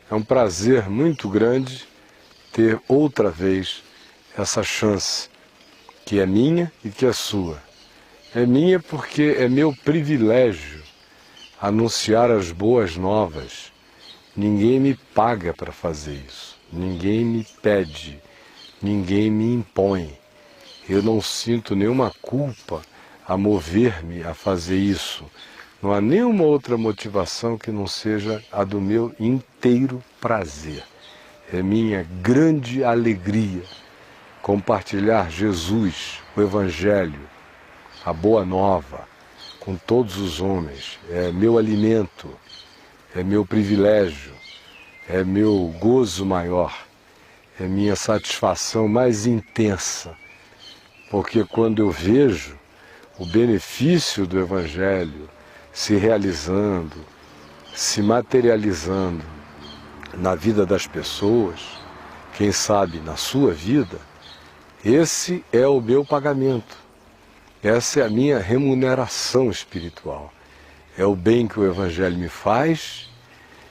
É um prazer muito grande ter outra vez essa chance, que é minha e que é sua. É minha porque é meu privilégio anunciar as boas novas. Ninguém me paga para fazer isso, ninguém me pede, ninguém me impõe. Eu não sinto nenhuma culpa a mover-me a fazer isso. Não há nenhuma outra motivação que não seja a do meu inteiro prazer. É minha grande alegria compartilhar Jesus, o Evangelho, a Boa Nova, com todos os homens. É meu alimento, é meu privilégio, é meu gozo maior, é minha satisfação mais intensa. Porque quando eu vejo o benefício do Evangelho se realizando, se materializando na vida das pessoas, quem sabe na sua vida, esse é o meu pagamento, essa é a minha remuneração espiritual. É o bem que o Evangelho me faz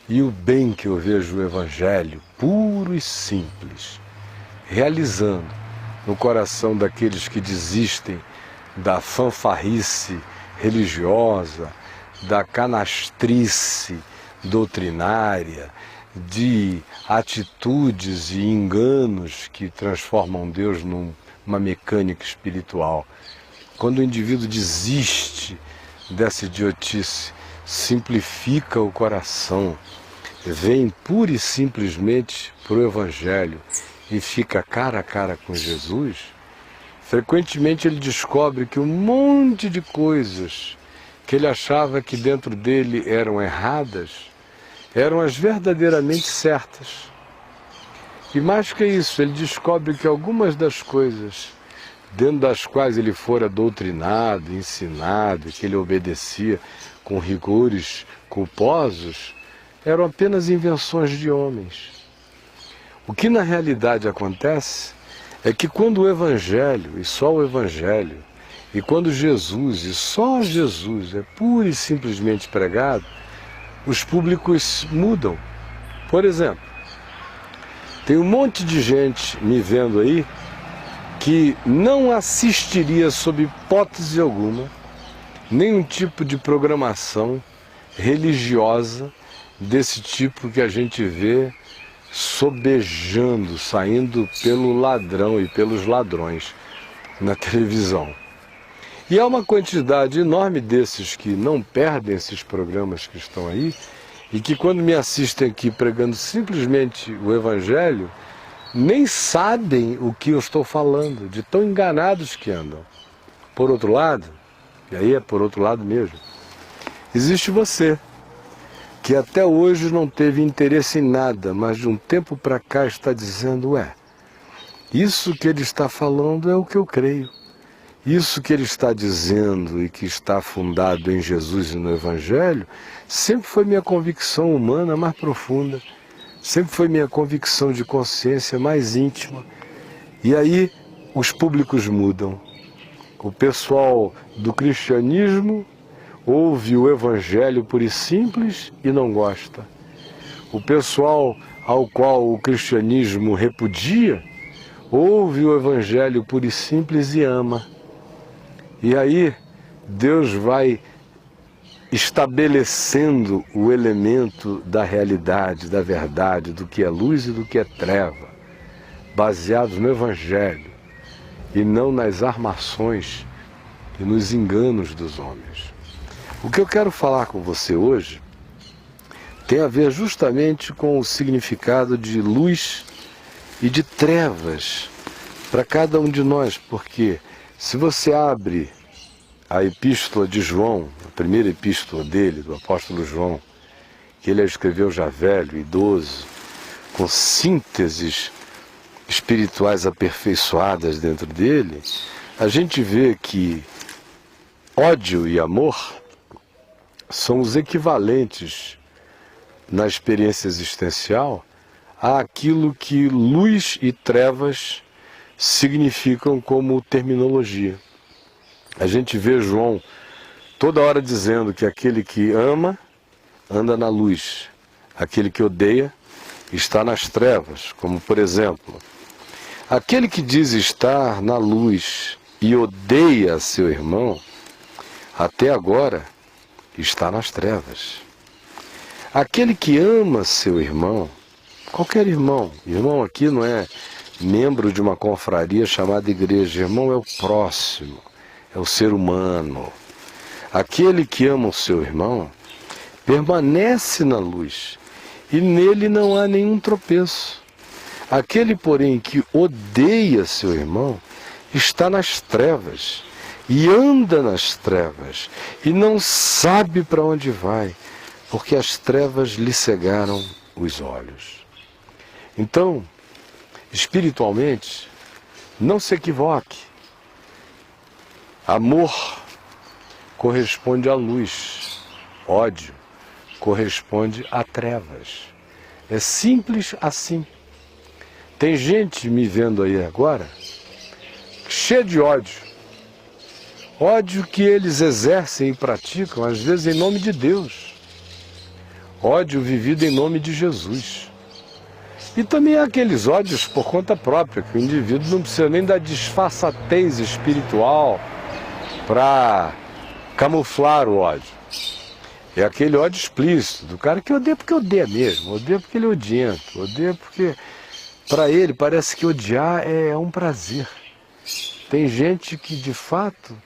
e o bem que eu vejo o Evangelho, puro e simples, realizando no coração daqueles que desistem da fanfarrice religiosa, da canastrice doutrinária, de atitudes e enganos que transformam Deus numa mecânica espiritual. Quando o indivíduo desiste dessa idiotice, simplifica o coração, vem pura e simplesmente para o Evangelho e fica cara a cara com Jesus, frequentemente ele descobre que um monte de coisas que ele achava que dentro dele eram erradas, eram as verdadeiramente certas. E mais que isso, ele descobre que algumas das coisas dentro das quais ele fora doutrinado, ensinado, que ele obedecia com rigores culposos, eram apenas invenções de homens. O que na realidade acontece é que quando o Evangelho, e só o Evangelho, e quando Jesus, e só Jesus, é pura e simplesmente pregado, os públicos mudam. Por exemplo, tem um monte de gente me vendo aí que não assistiria sob hipótese alguma nenhum tipo de programação religiosa desse tipo que a gente vê sobejando, saindo pelo ladrão e pelos ladrões na televisão. E há uma quantidade enorme desses que não perdem esses programas que estão aí e que quando me assistem aqui pregando simplesmente o Evangelho, nem sabem o que eu estou falando, de tão enganados que andam. Por outro lado, e aí é por outro lado mesmo, existe você, que até hoje não teve interesse em nada, mas de um tempo para cá está dizendo, isso que ele está falando é o que eu creio. Isso que ele está dizendo e que está fundado em Jesus e no Evangelho, sempre foi minha convicção humana mais profunda, sempre foi minha convicção de consciência mais íntima. E aí os públicos mudam. O pessoal do cristianismo ouve o Evangelho puro e simples e não gosta. O pessoal ao qual o cristianismo repudia, ouve o Evangelho puro e simples e ama. E aí Deus vai estabelecendo o elemento da realidade, da verdade, do que é luz e do que é treva, baseados no Evangelho e não nas armações e nos enganos dos homens. O que eu quero falar com você hoje tem a ver justamente com o significado de luz e de trevas para cada um de nós, porque se você abre a epístola de João, a primeira epístola dele, do apóstolo João, que ele escreveu já velho, idoso, com sínteses espirituais aperfeiçoadas dentro dele, a gente vê que ódio e amor são os equivalentes na experiência existencial àquilo que luz e trevas significam como terminologia. A gente vê João toda hora dizendo que aquele que ama anda na luz, aquele que odeia está nas trevas, como por exemplo, aquele que diz estar na luz e odeia seu irmão, até agora está nas trevas. Aquele que ama seu irmão, qualquer irmão aqui não é membro de uma confraria chamada igreja, irmão é o próximo, é o ser humano. Aquele que ama o seu irmão permanece na luz e nele não há nenhum tropeço. Aquele, porém, que odeia seu irmão está nas trevas e anda nas trevas e não sabe para onde vai, porque as trevas lhe cegaram os olhos. Então, espiritualmente, não se equivoque. Amor corresponde à luz, ódio corresponde a trevas. É simples assim. Tem gente me vendo aí agora, cheia de ódio. Ódio que eles exercem e praticam, às vezes em nome de Deus. Ódio vivido em nome de Jesus. E também há aqueles ódios por conta própria, que o indivíduo não precisa nem da disfarçatez espiritual para camuflar o ódio. É aquele ódio explícito, do cara que odeia porque odeia mesmo, odeia porque ele é odiento, odeia porque, para ele, parece que odiar é um prazer. Tem gente que, de fato,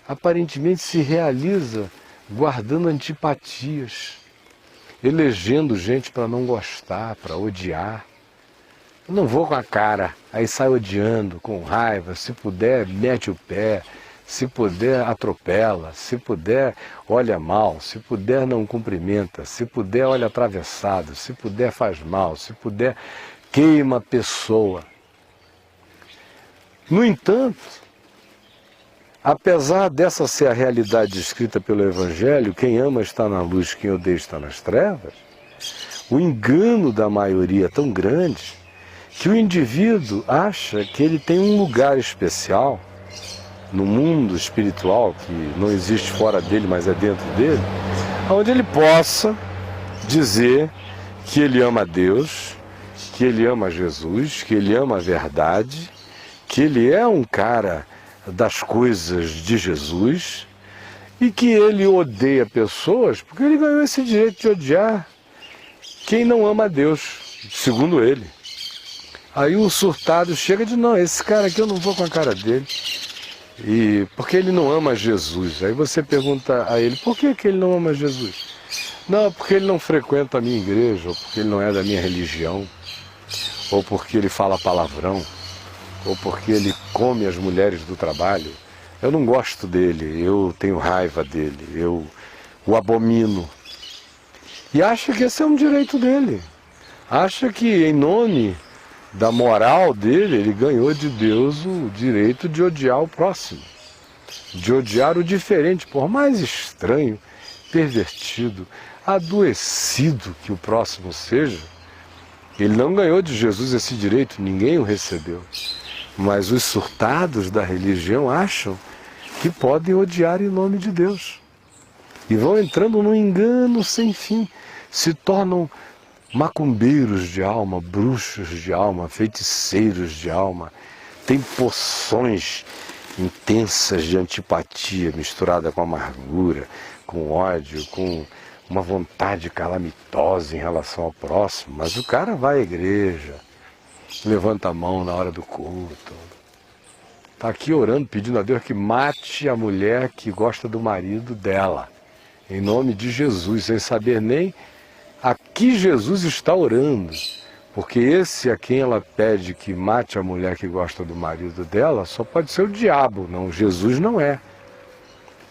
aparentemente se realiza guardando antipatias, elegendo gente para não gostar, para odiar. Eu não vou com a cara, aí sai odiando, com raiva, se puder, mete o pé, se puder, atropela, se puder, olha mal, se puder, não cumprimenta, se puder, olha atravessado, se puder, faz mal, se puder, queima a pessoa. No entanto, apesar dessa ser a realidade descrita pelo Evangelho, quem ama está na luz, quem odeia está nas trevas, o engano da maioria é tão grande que o indivíduo acha que ele tem um lugar especial no mundo espiritual, que não existe fora dele, mas é dentro dele, onde ele possa dizer que ele ama a Deus, que ele ama Jesus, que ele ama a verdade, que ele é um cara das coisas de Jesus e que ele odeia pessoas porque ele ganhou esse direito de odiar quem não ama a Deus, segundo ele. Aí o surtado chega e diz, não, esse cara aqui eu não vou com a cara dele, e porque ele não ama Jesus. Aí você pergunta a ele, por que ele não ama Jesus? Não, porque ele não frequenta a minha igreja, ou porque ele não é da minha religião, ou porque ele fala palavrão, ou porque ele come as mulheres do trabalho. Eu não gosto dele, eu tenho raiva dele, eu o abomino. E acha que esse é um direito dele. Acha que em nome da moral dele, ele ganhou de Deus o direito de odiar o próximo, de odiar o diferente, por mais estranho, pervertido, adoecido que o próximo seja. Ele não ganhou de Jesus esse direito, ninguém o recebeu. Mas os surtados da religião acham que podem odiar em nome de Deus. E vão entrando num engano sem fim. Se tornam macumbeiros de alma, bruxos de alma, feiticeiros de alma. Tem poções intensas de antipatia misturada com amargura, com ódio, com uma vontade calamitosa em relação ao próximo. Mas o cara vai à igreja, levanta a mão na hora do culto, está aqui orando, pedindo a Deus que mate a mulher que gosta do marido dela, em nome de Jesus, sem saber nem a que Jesus está orando, porque esse a quem ela pede que mate a mulher que gosta do marido dela só pode ser o diabo, não, Jesus não é.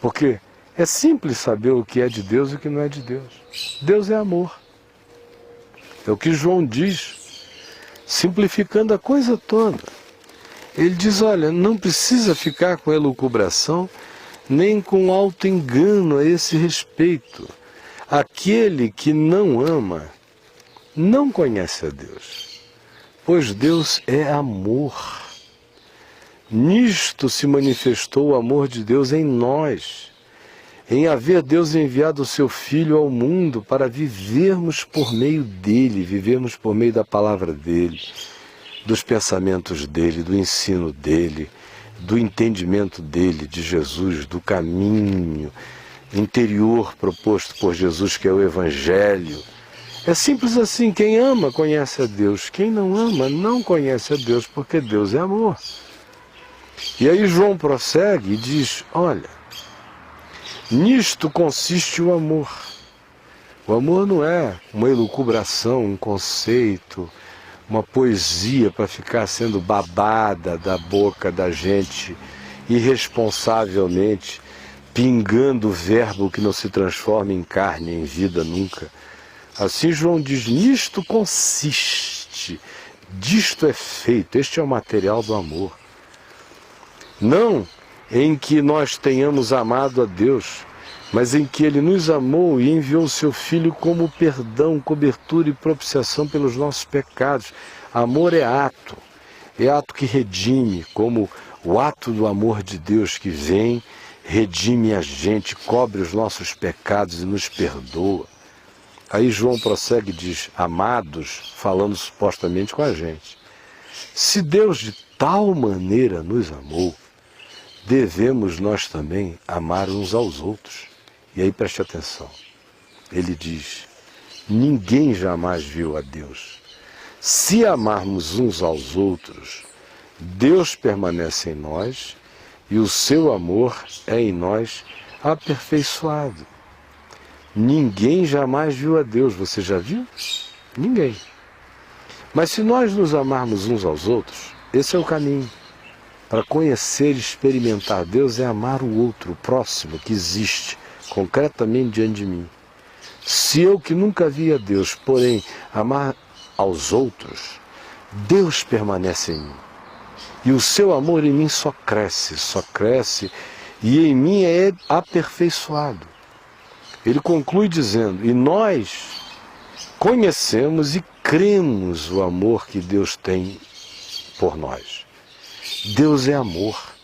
Porque é simples saber o que é de Deus e o que não é de Deus. Deus é amor. É o que João diz, simplificando a coisa toda. Ele diz, olha, não precisa ficar com elucubração, nem com auto-engano a esse respeito. Aquele que não ama, não conhece a Deus, pois Deus é amor. Nisto se manifestou o amor de Deus em nós, em haver Deus enviado o seu Filho ao mundo para vivermos por meio dele, vivermos por meio da palavra dele, dos pensamentos dele, do ensino dele, do entendimento dele, de Jesus, do caminho interior proposto por Jesus, que é o Evangelho. É simples assim, quem ama conhece a Deus, quem não ama não conhece a Deus, porque Deus é amor. E aí João prossegue e diz, olha, nisto consiste o amor. O amor não é uma elucubração, um conceito, uma poesia para ficar sendo babada da boca da gente irresponsavelmente, pingando o verbo que não se transforma em carne, em vida nunca. Assim João diz, nisto consiste, disto é feito, este é o material do amor. Não em que nós tenhamos amado a Deus, mas em que Ele nos amou e enviou o seu Filho como perdão, cobertura e propiciação pelos nossos pecados. Amor é ato que redime, como o ato do amor de Deus que vem, redime a gente, cobre os nossos pecados e nos perdoa. Aí João prossegue e diz, amados, falando supostamente com a gente. Se Deus de tal maneira nos amou, devemos nós também amar uns aos outros. E aí preste atenção, ele diz, ninguém jamais viu a Deus. Se amarmos uns aos outros, Deus permanece em nós e o seu amor é em nós aperfeiçoado. Ninguém jamais viu a Deus, você já viu? Ninguém. Mas se nós nos amarmos uns aos outros, esse é o caminho. Para conhecer e experimentar Deus é amar o outro, o próximo, que existe concretamente diante de mim. Se eu que nunca vi a Deus, porém, amar aos outros, Deus permanece em mim. E o seu amor em mim só cresce, e em mim é aperfeiçoado. Ele conclui dizendo, e nós conhecemos e cremos o amor que Deus tem por nós. Deus é amor.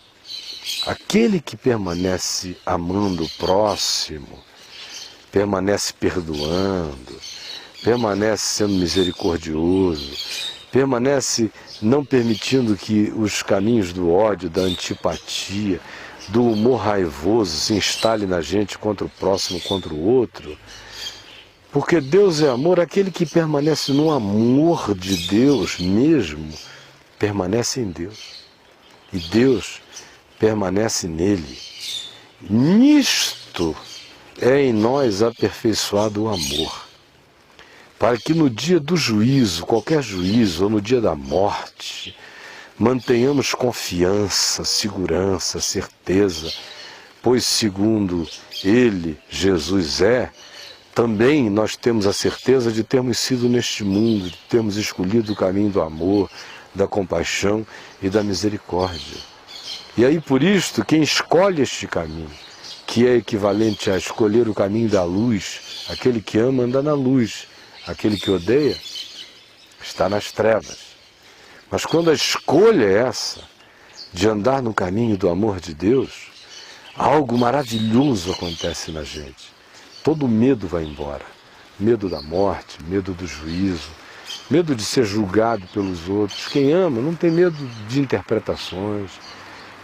Aquele que permanece amando o próximo, permanece perdoando, permanece sendo misericordioso, permanece não permitindo que os caminhos do ódio, da antipatia, do humor raivoso se instale na gente contra o próximo, contra o outro. Porque Deus é amor, aquele que permanece no amor de Deus mesmo, permanece em Deus. E Deus permanece nele. Nisto é em nós aperfeiçoado o amor, para que no dia do juízo, qualquer juízo, ou no dia da morte, mantenhamos confiança, segurança, certeza, pois segundo Ele, Jesus também nós temos a certeza de termos sido neste mundo, de termos escolhido o caminho do amor, da compaixão e da misericórdia. E aí por isto, quem escolhe este caminho, que é equivalente a escolher o caminho da luz, aquele que ama anda na luz, aquele que odeia está nas trevas. Mas quando a escolha é essa, de andar no caminho do amor de Deus, algo maravilhoso acontece na gente. Todo medo vai embora. Medo da morte, medo do juízo, medo de ser julgado pelos outros. Quem ama não tem medo de interpretações.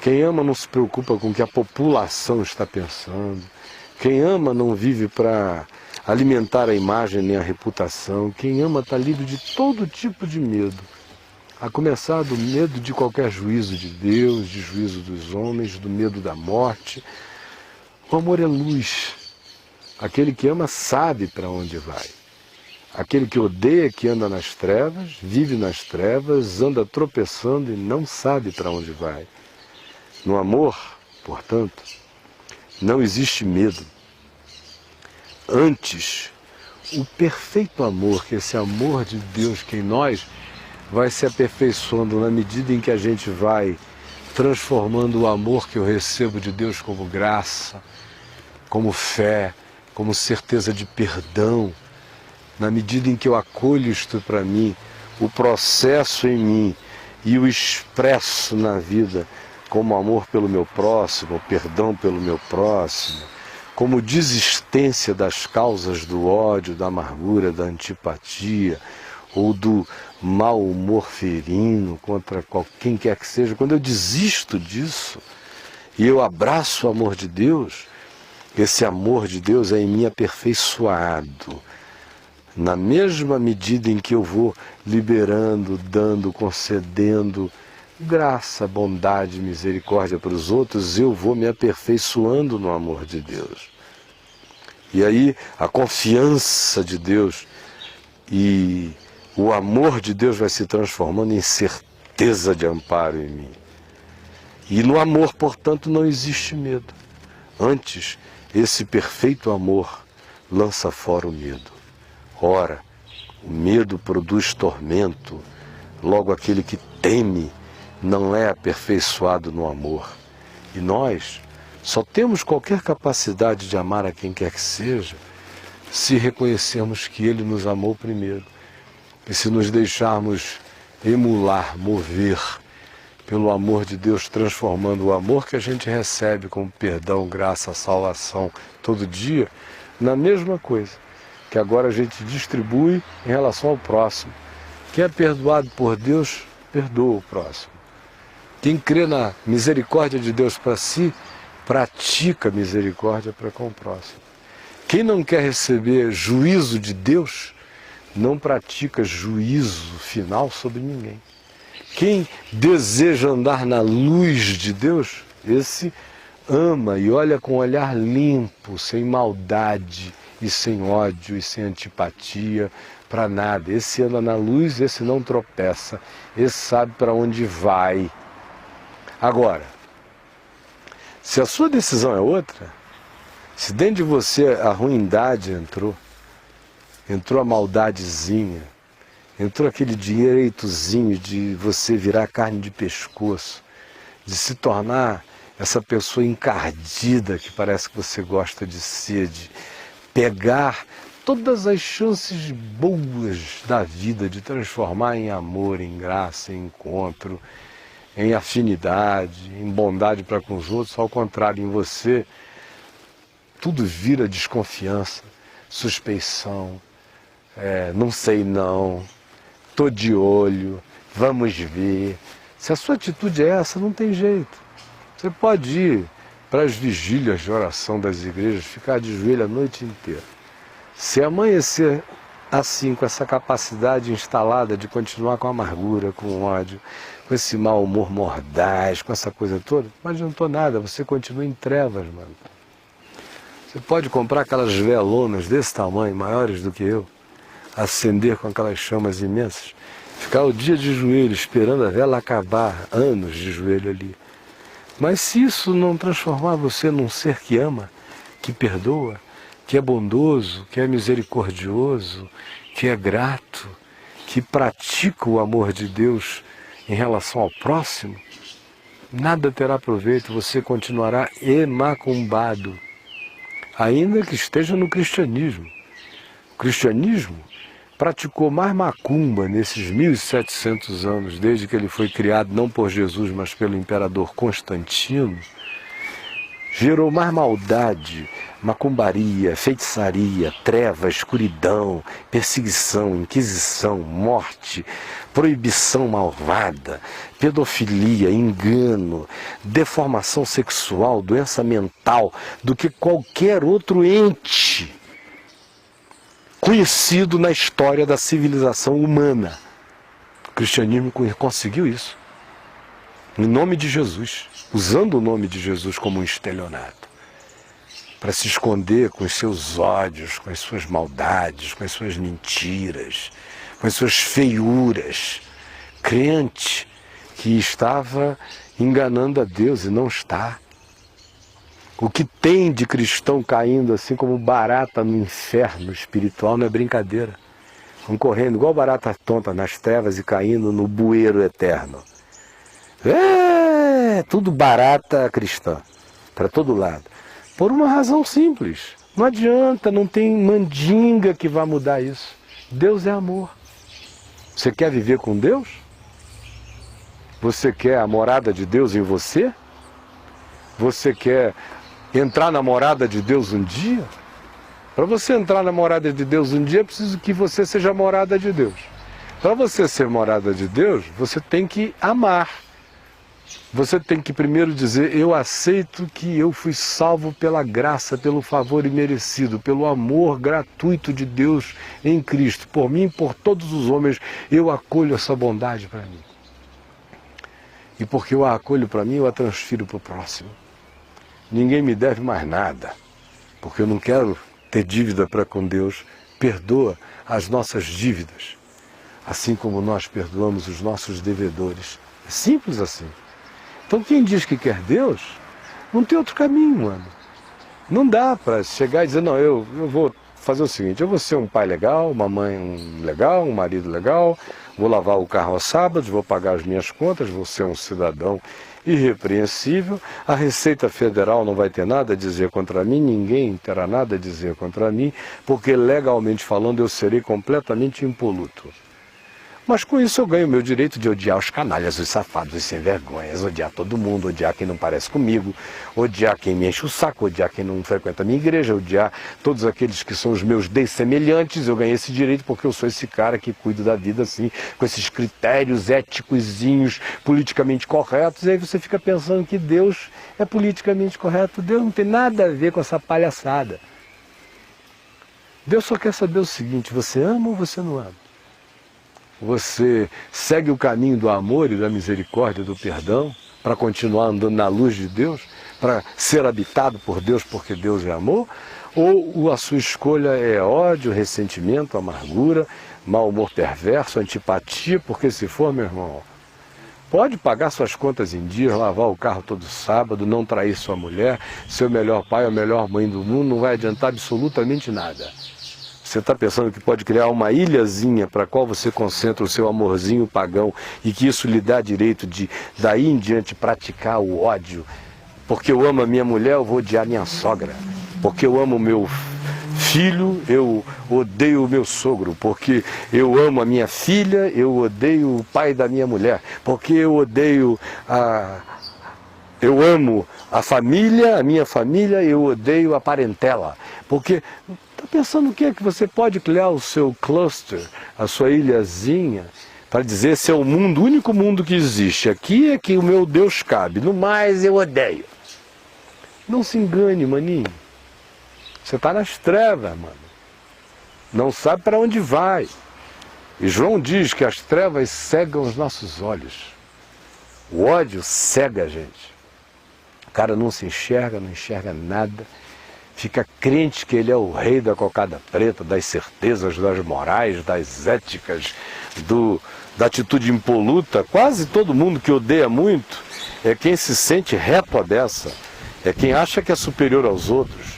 Quem ama não se preocupa com o que a população está pensando. Quem ama não vive para alimentar a imagem nem a reputação. Quem ama está livre de todo tipo de medo. A começar do medo de qualquer juízo de Deus, de juízo dos homens, do medo da morte. O amor é luz. Aquele que ama sabe para onde vai. Aquele que odeia, que anda nas trevas, vive nas trevas, anda tropeçando e não sabe para onde vai. No amor, portanto, não existe medo. Antes, o perfeito amor, que esse amor de Deus que em nós vai se aperfeiçoando na medida em que a gente vai transformando o amor que eu recebo de Deus como graça, como fé, como certeza de perdão, na medida em que eu acolho isto para mim, o processo em mim e o expresso na vida como amor pelo meu próximo, perdão pelo meu próximo, como desistência das causas do ódio, da amargura, da antipatia ou do mau humor ferino contra quem quer que seja, quando eu desisto disso e eu abraço o amor de Deus, esse amor de Deus é em mim aperfeiçoado. Na mesma medida em que eu vou liberando, dando, concedendo graça, bondade, misericórdia para os outros, eu vou me aperfeiçoando no amor de Deus. E aí a confiança de Deus e o amor de Deus vai se transformando em certeza de amparo em mim. E no amor, portanto, não existe medo. Antes, esse perfeito amor lança fora o medo. Ora, o medo produz tormento, logo aquele que teme não é aperfeiçoado no amor. E nós só temos qualquer capacidade de amar a quem quer que seja se reconhecermos que Ele nos amou primeiro. E se nos deixarmos emular, mover pelo amor de Deus, transformando o amor que a gente recebe como perdão, graça, salvação todo dia, na mesma coisa que agora a gente distribui em relação ao próximo. Quem é perdoado por Deus, perdoa o próximo. Quem crê na misericórdia de Deus para si, pratica misericórdia para com o próximo. Quem não quer receber juízo de Deus, não pratica juízo final sobre ninguém. Quem deseja andar na luz de Deus, esse ama e olha com um olhar limpo, sem maldade e sem ódio e sem antipatia para nada. Esse anda na luz, esse não tropeça, esse sabe para onde vai. Agora, se a sua decisão é outra, se dentro de você a ruindade entrou a maldadezinha, entrou aquele direitozinho de você virar carne de pescoço, de se tornar essa pessoa encardida que parece que você gosta de ser, de pegar todas as chances boas da vida, de transformar em amor, em graça, em encontro, em afinidade, em bondade para com os outros. Ao contrário, em você, tudo vira desconfiança, suspeição, não sei não, estou de olho, vamos ver. Se a sua atitude é essa, não tem jeito. Você pode ir para as vigílias de oração das igrejas, ficar de joelho a noite inteira. Se amanhecer assim, com essa capacidade instalada de continuar com amargura, com ódio, com esse mau humor mordaz, com essa coisa toda, não adiantou nada, você continua em trevas, mano. Você pode comprar aquelas velonas desse tamanho, maiores do que eu, acender com aquelas chamas imensas, ficar o dia de joelho esperando a vela acabar, anos de joelho ali. Mas se isso não transformar você num ser que ama, que perdoa, que é bondoso, que é misericordioso, que é grato, que pratica o amor de Deus em relação ao próximo, nada terá proveito, você continuará emacumbado, ainda que esteja no cristianismo. O cristianismo praticou mais macumba nesses 1700 anos, desde que ele foi criado não por Jesus, mas pelo imperador Constantino, gerou mais maldade, macumbaria, feitiçaria, treva, escuridão, perseguição, inquisição, morte, proibição malvada, pedofilia, engano, deformação sexual, doença mental, do que qualquer outro ente conhecido na história da civilização humana. O cristianismo conseguiu isso. Em nome de Jesus, usando o nome de Jesus como um estelionato, para se esconder com os seus ódios, com as suas maldades, com as suas mentiras, com as suas feiuras. Crente que estava enganando a Deus e não está. O que tem de cristão caindo assim como barata no inferno espiritual não é brincadeira. Vão correndo igual barata tonta nas trevas e caindo no bueiro eterno. Tudo barata cristã, para todo lado. Por uma razão simples. Não adianta, não tem mandinga que vá mudar isso. Deus é amor. Você quer viver com Deus? Você quer a morada de Deus em você? Você quer entrar na morada de Deus um dia? Para você entrar na morada de Deus um dia, é preciso que você seja morada de Deus. Para você ser morada de Deus, você tem que amar. Você tem que primeiro dizer, eu aceito que eu fui salvo pela graça, pelo favor imerecido, pelo amor gratuito de Deus em Cristo. Por mim e por todos os homens, eu acolho essa bondade para mim. E porque eu a acolho para mim, eu a transfiro para o próximo. Ninguém me deve mais nada, porque eu não quero ter dívida para com Deus. Perdoa as nossas dívidas, assim como nós perdoamos os nossos devedores. É simples assim. Então quem diz que quer Deus, não tem outro caminho, mano. Não dá para chegar e dizer, não, eu vou fazer o seguinte, eu vou ser um pai legal, uma mãe legal, um marido legal, vou lavar o carro aos sábados, vou pagar as minhas contas, vou ser um cidadão irrepreensível, a Receita Federal não vai ter nada a dizer contra mim, ninguém terá nada a dizer contra mim, porque legalmente falando eu serei completamente impoluto. Mas com isso eu ganho o meu direito de odiar os canalhas, os safados, os sem vergonhas, odiar todo mundo, odiar quem não parece comigo, odiar quem me enche o saco, odiar quem não frequenta a minha igreja, odiar todos aqueles que são os meus dessemelhantes. Eu ganhei esse direito porque eu sou esse cara que cuido da vida assim, com esses critérios éticozinhos, politicamente corretos. E aí você fica pensando que Deus é politicamente correto. Deus não tem nada a ver com essa palhaçada. Deus só quer saber o seguinte, você ama ou você não ama? Você segue o caminho do amor e da misericórdia, do perdão, para continuar andando na luz de Deus, para ser habitado por Deus porque Deus é amor? Ou a sua escolha é ódio, ressentimento, amargura, mau humor perverso, antipatia? Porque se for, meu irmão, pode pagar suas contas em dias, lavar o carro todo sábado, não trair sua mulher, ser o melhor pai ou a melhor mãe do mundo, não vai adiantar absolutamente nada. Você está pensando que pode criar uma ilhazinha para a qual você concentra o seu amorzinho pagão e que isso lhe dá direito de, daí em diante, praticar o ódio? Porque eu amo a minha mulher, eu vou odiar minha sogra. Porque eu amo o meu filho, eu odeio o meu sogro. Porque eu amo a minha filha, eu odeio o pai da minha mulher. Porque eu amo a minha família, eu odeio a parentela. Porque... está pensando o que é que você pode criar o seu cluster, a sua ilhazinha, para dizer esse é o mundo, o único mundo que existe. Aqui é que o meu Deus cabe, no mais eu odeio. Não se engane, maninho. Você está nas trevas, mano. Não sabe para onde vai. E João diz que as trevas cegam os nossos olhos. O ódio cega a gente. O cara não se enxerga, não enxerga nada. Fica crente que ele é o rei da cocada preta, das certezas, das morais, das éticas, da atitude impoluta. Quase todo mundo que odeia muito é quem se sente reto à beça, é quem acha que é superior aos outros,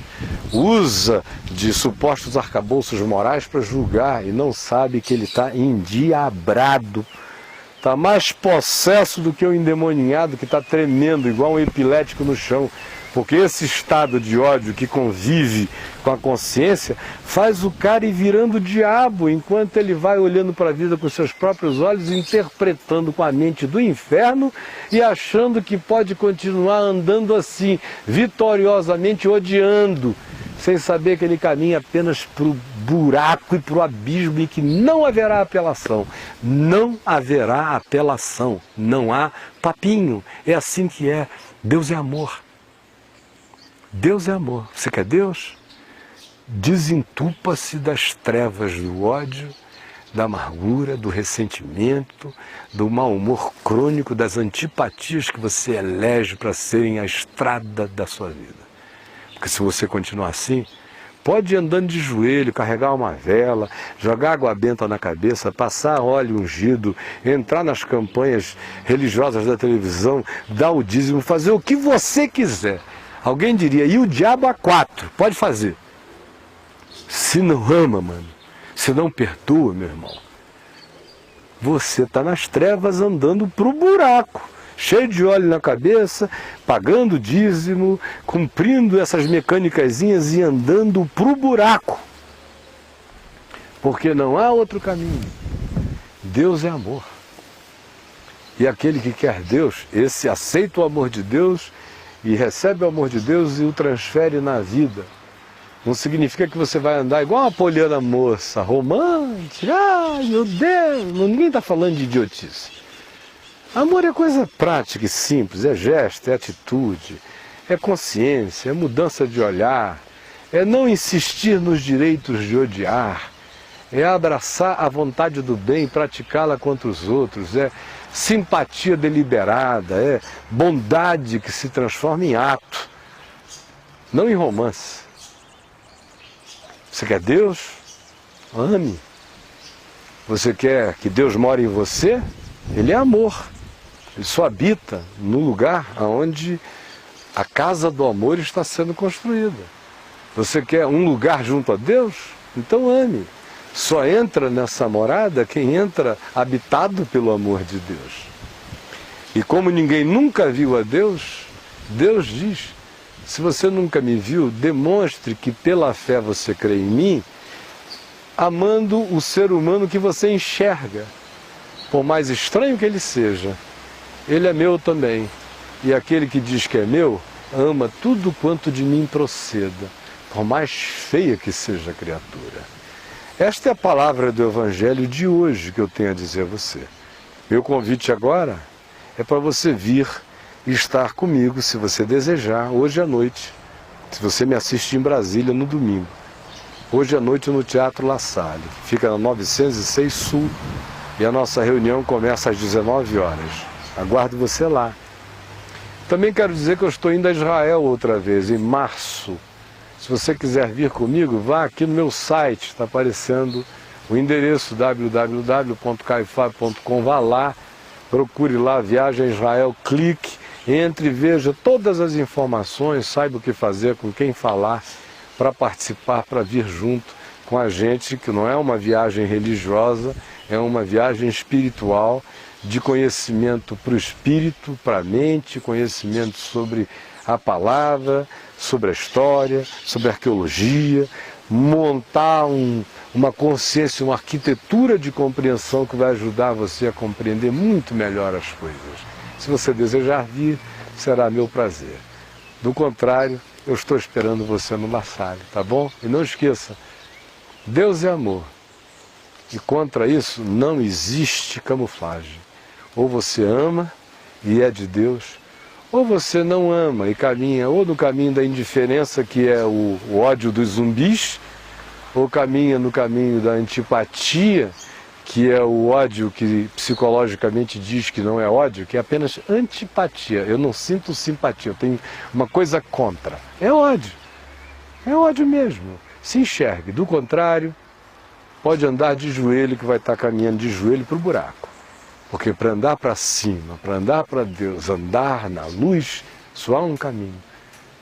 usa de supostos arcabouços morais para julgar e não sabe que ele está endiabrado, está mais possesso do que o endemoniado que está tremendo igual um epilético no chão. Porque esse estado de ódio que convive com a consciência faz o cara ir virando diabo enquanto ele vai olhando para a vida com seus próprios olhos, interpretando com a mente do inferno e achando que pode continuar andando assim, vitoriosamente odiando, sem saber que ele caminha apenas para o buraco e para o abismo e que não haverá apelação. Não haverá apelação, não há papinho. É assim que é. Deus é amor. Deus é amor. Você quer Deus? Desentupa-se das trevas do ódio, da amargura, do ressentimento, do mau humor crônico, das antipatias que você elege para serem a estrada da sua vida. Porque se você continuar assim, pode ir andando de joelho, carregar uma vela, jogar água benta na cabeça, passar óleo ungido, entrar nas campanhas religiosas da televisão, dar o dízimo, fazer o que você quiser. Alguém diria, e o diabo a 4, pode fazer. Se não ama, mano, se não perdoa, meu irmão, você está nas trevas andando para o buraco, cheio de óleo na cabeça, pagando dízimo, cumprindo essas mecânicazinhas e andando para o buraco. Porque não há outro caminho. Deus é amor. E aquele que quer Deus, esse aceita o amor de Deus e recebe o amor de Deus e o transfere na vida. Não significa que você vai andar igual uma poliana moça, romântica, ai meu Deus, ninguém está falando de idiotice. Amor é coisa prática e simples, é gesto, é atitude, é consciência, é mudança de olhar, é não insistir nos direitos de odiar, é abraçar a vontade do bem e praticá-la contra os outros, é simpatia deliberada, é bondade que se transforma em ato, não em romance. Você quer Deus? Ame. Você quer que Deus more em você? Ele é amor. Ele só habita no lugar onde a casa do amor está sendo construída. Você quer um lugar junto a Deus? Então ame. Só entra nessa morada quem entra habitado pelo amor de Deus. E como ninguém nunca viu a Deus, Deus diz: se você nunca me viu, demonstre que pela fé você crê em mim, amando o ser humano que você enxerga. Por mais estranho que ele seja, ele é meu também. E aquele que diz que é meu, ama tudo quanto de mim proceda, por mais feia que seja a criatura. Esta é a palavra do Evangelho de hoje que eu tenho a dizer a você. Meu convite agora é para você vir e estar comigo, se você desejar, hoje à noite, se você me assiste em Brasília no domingo, hoje à noite no Teatro La Salle, fica na 906 Sul, e a nossa reunião começa às 19 horas. Aguardo você lá. Também quero dizer que eu estou indo a Israel outra vez, em março. Se você quiser vir comigo, vá aqui no meu site, está aparecendo o endereço www.caifab.com, vá lá, procure lá, Viagem a Israel, clique, entre, veja todas as informações, saiba o que fazer, com quem falar, para participar, para vir junto com a gente, que não é uma viagem religiosa, é uma viagem espiritual, de conhecimento para o espírito, para a mente, conhecimento sobre a palavra, sobre a história, sobre a arqueologia, montar uma consciência, uma arquitetura de compreensão que vai ajudar você a compreender muito melhor as coisas. Se você desejar vir, será meu prazer. Do contrário, eu estou esperando você no La Salle, tá bom? E não esqueça, Deus é amor. E contra isso não existe camuflagem. Ou você ama e é de Deus, ou você não ama e caminha ou no caminho da indiferença, que é o ódio dos zumbis, ou caminha no caminho da antipatia, que é o ódio que psicologicamente diz que não é ódio, que é apenas antipatia. Eu não sinto simpatia, eu tenho uma coisa contra. É ódio mesmo. Se enxergue. Do contrário, pode andar de joelho, que vai estar caminhando de joelho para o buraco. Porque para andar para cima, para andar para Deus, andar na luz, só há um caminho.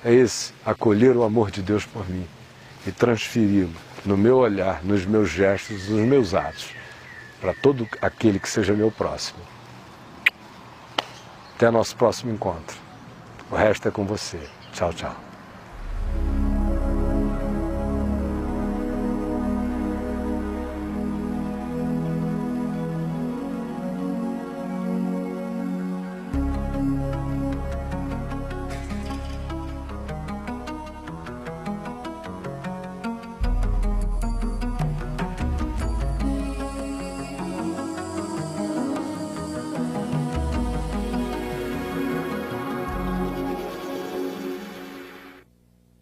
É esse, acolher o amor de Deus por mim e transferi-lo no meu olhar, nos meus gestos, nos meus atos, para todo aquele que seja meu próximo. Até nosso próximo encontro. O resto é com você. Tchau, tchau.